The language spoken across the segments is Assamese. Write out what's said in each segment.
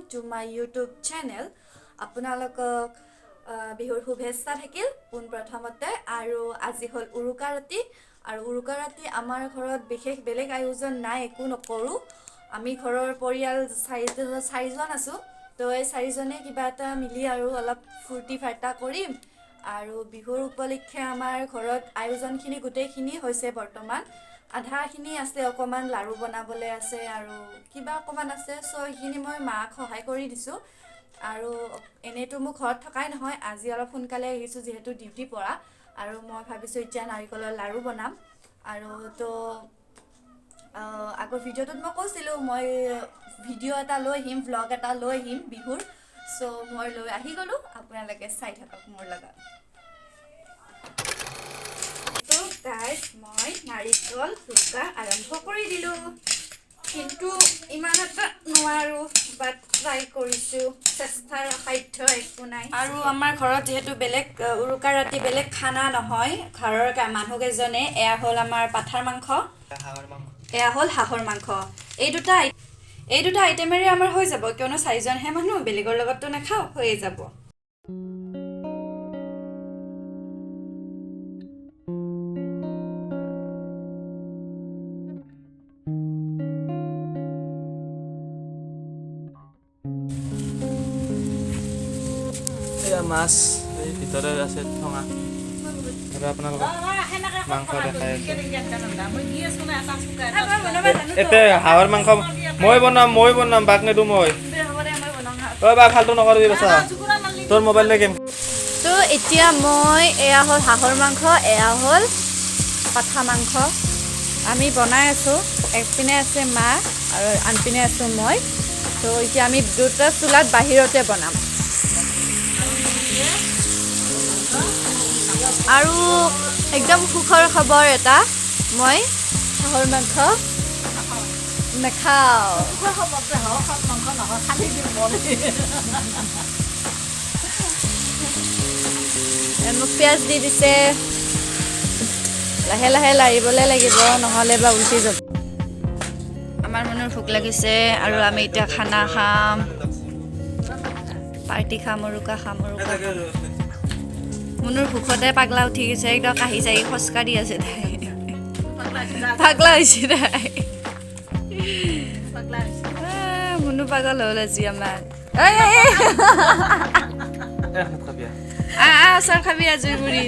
to my YouTube channel. আপোনালোকক বিহুৰ শুভেচ্ছা থাকিল পোনপ্ৰথমতে আৰু আজি হল উৰুকা ৰাতি আৰু উৰুকা ৰাতি আমাৰ ঘৰত বিশেষ বেলেগ আয়োজন নাই একো নকৰো আমি ঘৰৰ পৰিয়াল চাৰিজন আছো তো এই চাৰিজনে কিবা এটা মিলি আৰু অলপ ফূৰ্তি ফাৰ্তা কৰিম আৰু বিহুৰ উপলক্ষে আমাৰ ঘৰত আয়োজনখিনি গোটেইখিনি হৈছে বৰ্তমান আধাখিনি আছে অকমান লাৰু বনাবলৈ আছে আৰু কিবা অকমান আছে সো এইখিনি মই মাক সহায় কৰি দিছো আৰু এনেটো মোক ঘৰত থকাই নহয় আজি অলপ সোনকালে আহিছো যেহেতু ডিউটি পৰা আৰু মই ভাবিছো এতিয়া নাৰিকলৰ লাৰু বনাম আৰু তো আগৰ ভিডিঅ'টোত মই কৈছিলো মই ভিডিঅ' এটা লৈ আহিম ভ্লগ এটা লৈ আহিম বিহুৰ সো মই লৈ আহি গলো আপোনালোকে চাই থাকক মোৰ লগত তো গাইস মই নাৰিকল ৰুকা আৰম্ভ কৰি দিলো কিন্তু ইমান এটা নোৱাৰো বাট ট্ৰাই কৰিছো চেষ্টাৰ সাধ্য একো নাই আৰু আমাৰ ঘৰত যেহেতু বেলেগ উৰুকা ৰাতি বেলেগ খানা নহয় ঘৰৰ মানুহকেজনে এয়া হ'ল আমাৰ পাঠাৰ মাংস এয়া হ'ল হাঁহৰ মাংস এই দুটা আইটেমেৰে আমাৰ হৈ যাব কিয়নো চাৰিজনহে মানুহ বেলেগৰ লগততো নাখাওঁ হৈয়ে যাব মাছ এই ভিতৰে আছে ঠঙা আৰু আপোনালোকক মাংস দেখাই এতে হাঁহৰ মাংস মই বনাম বাক নেদো মই ঐ বা ফালতু নকৰিবি বাছা তোৰ মোবাইল গেম তো এতিয়া মই এয়া হ'ল হাঁহৰ মাংস এয়া হ'ল পাঠা মাংস আমি বনাই আছো একপিনে আছে মা আৰু আনপিনে আছো মই তো এতিয়া আমি দুটা চুলাত বাহিৰতে বনাম আৰু একদম সুখৰ খবৰ এটা মই হাঁহৰ মাংস নাখাওঁ মোক পিঁয়াজ দি দিছে লাহে লাহে লাৰিবলৈ লাগিব নহ'লে বা উল্টি যাব আমাৰ মনৰ ভোক লাগিছে আৰু আমি এতিয়া খানা খাম পাৰ্টি খাম উৰুকা মনৰ ভোকতে পাগলা উঠি গৈছে একদম কাহি চাহি খোজকাঢ়ি আছে পাগলা হৈছে তাই মনো পাগল হ'ল আজি আমাৰ আচাৰ খাবি আজৰি কৰি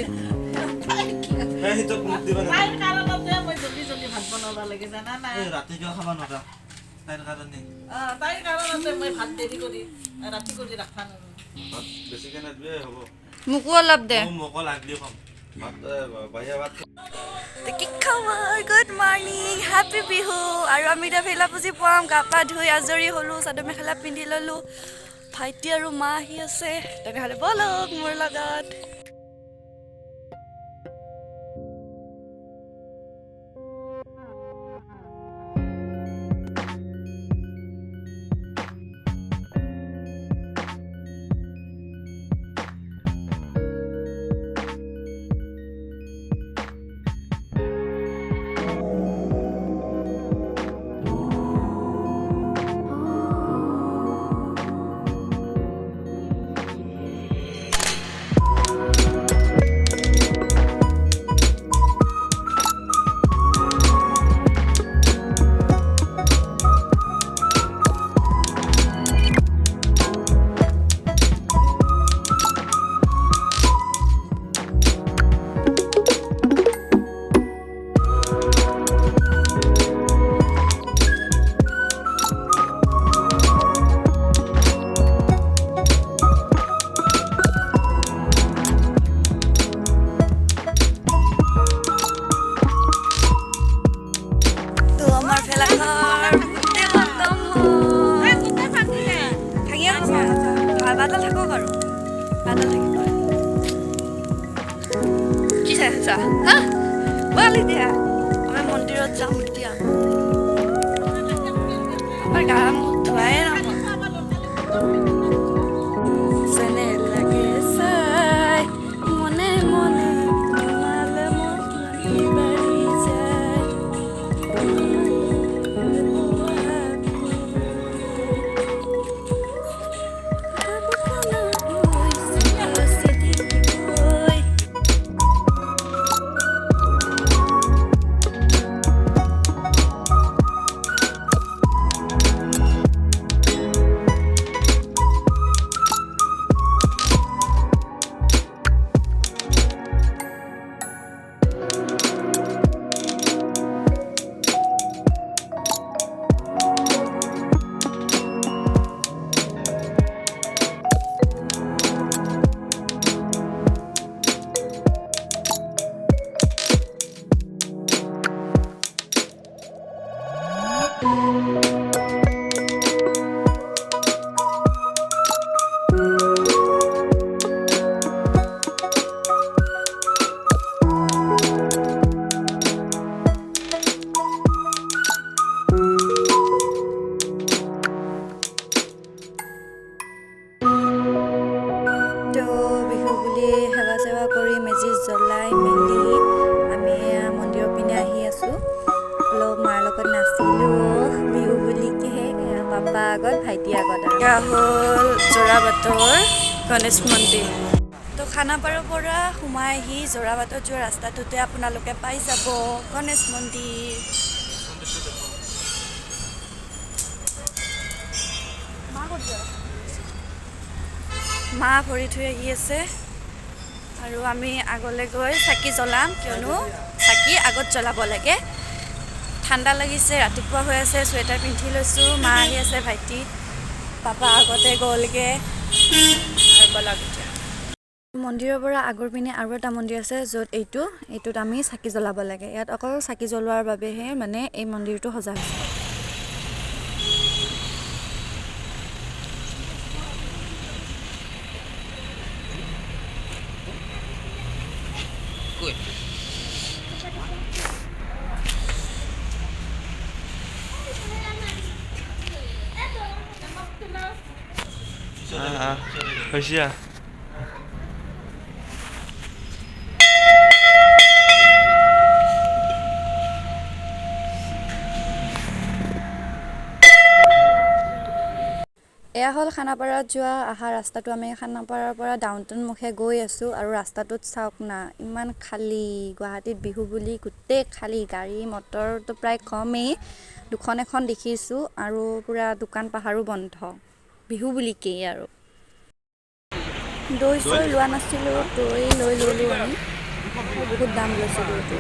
মোকো অলপ দে কি খবৰ গুড মৰ্ণিং হেপী বিহু আৰু আমি এতিয়া ভেলা পুজি পাম গা পা ধুই আজৰি হ'লো চাদৰ মেখেলা পিন্ধি ল'লো ভাইটি আৰু মা আহি আছে তেনেহ'লে ব'লক মোৰ লগত মন্দিৰত যাম এতিয়া গা মুখ ধুৱাই বিহু বুলি সেৱা চেৱা কৰি মেজি জ্বলাই মেলি আমি মন্দিৰৰ পিনে আহি আছোঁ। অলপ মাৰ লগত নাচিলোঁ বিহু বুলিকে, পাপা আগত ভাইটি আগত। এয়া হ'ল যোৰাবাটৰ গণেশ মন্দিৰ। তো খানাপাৰাৰ পৰা সোমাই আহি যোৰাবাটত যোৱা ৰাস্তাটোতে আপোনালোকে পাই যাব গণেশ মন্দিৰ। মা ভৰি থৈ আহি আছে আৰু আমি আগলৈ গৈ চাকি জ্বলাম, কিয়নো চাকি আগত জ্বলাব লাগে। ঠাণ্ডা লাগিছে, ৰাতিপুৱা হৈ আছে, চুৱেটাৰ পিন্ধি লৈছোঁ। মা আহি আছে, ভাইটি পাপা আগতে গ'লগৈ। মন্দিৰৰ পৰা আগৰ পিনে আৰু এটা মন্দিৰ আছে, য'ত এইটোত আমি চাকি জ্বলাব লাগে। ইয়াত অকল চাকি জ্বলোৱাৰ বাবেহে মানে এই মন্দিৰটো সজা হৈছে। হৈছে এয়া হ'ল খানাপাৰাত অহা ৰাস্তাটো। আমি খানাপাৰাৰ পৰা ডাউনটাউন মুখে গৈ আছোঁ আৰু ৰাস্তাটোত চাওক না, ইমান খালী। গুৱাহাটীত বিহু বুলি গোটেই খালী, গাড়ী মটৰটো প্ৰায় কমেই, দুখন এখন দেখিছোঁ আৰু পূৰা দোকান পাহাৰো বন্ধ বিহু বুলিকেই। আৰু দৈ চৈ লোৱা নাছিলোঁ, দৈ লৈ ল'লোঁ আমি, বহুত দাম লৈছোঁ দৈটো।